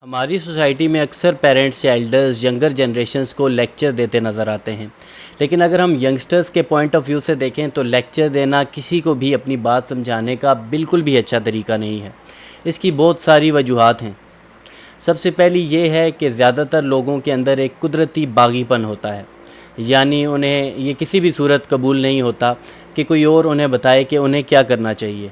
ہماری سوسائٹی میں اکثر پیرنٹس یا ایلڈرز ینگر جنریشنز کو لیکچر دیتے نظر آتے ہیں، لیکن اگر ہم ینگسٹرز کے پوائنٹ آف ویو سے دیکھیں تو لیکچر دینا کسی کو بھی اپنی بات سمجھانے کا بالکل بھی اچھا طریقہ نہیں ہے۔ اس کی بہت ساری وجوہات ہیں۔ سب سے پہلی یہ ہے کہ زیادہ تر لوگوں کے اندر ایک قدرتی باغی پن ہوتا ہے، یعنی انہیں یہ کسی بھی صورت قبول نہیں ہوتا کہ کوئی اور انہیں بتائے کہ انہیں کیا کرنا چاہیے۔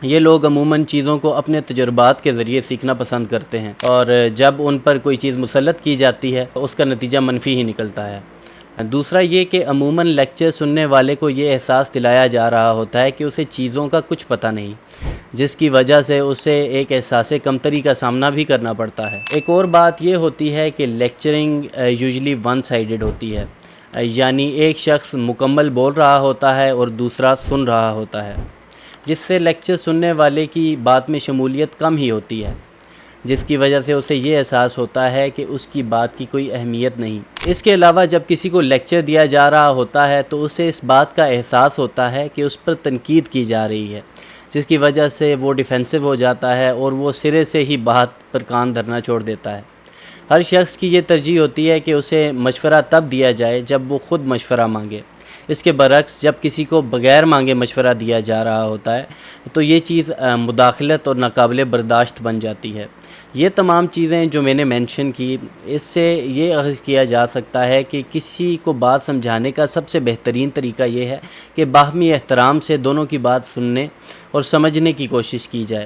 یہ لوگ عموماً چیزوں کو اپنے تجربات کے ذریعے سیکھنا پسند کرتے ہیں، اور جب ان پر کوئی چیز مسلط کی جاتی ہے اس کا نتیجہ منفی ہی نکلتا ہے۔ دوسرا یہ کہ عموماً لیکچر سننے والے کو یہ احساس دلایا جا رہا ہوتا ہے کہ اسے چیزوں کا کچھ پتہ نہیں، جس کی وجہ سے اسے ایک احساس کمتری کا سامنا بھی کرنا پڑتا ہے۔ ایک اور بات یہ ہوتی ہے کہ لیکچرنگ یوزلی ون سائیڈڈ ہوتی ہے، یعنی ایک شخص مکمل بول رہا ہوتا ہے اور دوسرا سن رہا ہوتا ہے، جس سے لیکچر سننے والے کی بات میں شمولیت کم ہی ہوتی ہے، جس کی وجہ سے اسے یہ احساس ہوتا ہے کہ اس کی بات کی کوئی اہمیت نہیں۔ اس کے علاوہ جب کسی کو لیکچر دیا جا رہا ہوتا ہے تو اسے اس بات کا احساس ہوتا ہے کہ اس پر تنقید کی جا رہی ہے، جس کی وجہ سے وہ ڈیفینسو ہو جاتا ہے اور وہ سرے سے ہی بات پر کان دھرنا چھوڑ دیتا ہے۔ ہر شخص کی یہ ترجیح ہوتی ہے کہ اسے مشورہ تب دیا جائے جب وہ خود مشورہ مانگے۔ اس کے برعکس جب کسی کو بغیر مانگے مشورہ دیا جا رہا ہوتا ہے تو یہ چیز مداخلت اور ناقابل برداشت بن جاتی ہے۔ یہ تمام چیزیں جو میں نے مینشن کی، اس سے یہ اخذ کیا جا سکتا ہے کہ کسی کو بات سمجھانے کا سب سے بہترین طریقہ یہ ہے کہ باہمی احترام سے دونوں کی بات سننے اور سمجھنے کی کوشش کی جائے،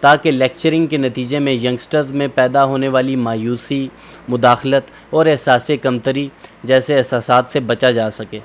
تاکہ لیکچرنگ کے نتیجے میں ینگسٹرز میں پیدا ہونے والی مایوسی، مداخلت اور احساس کمتری جیسے احساسات سے بچا جا سکے۔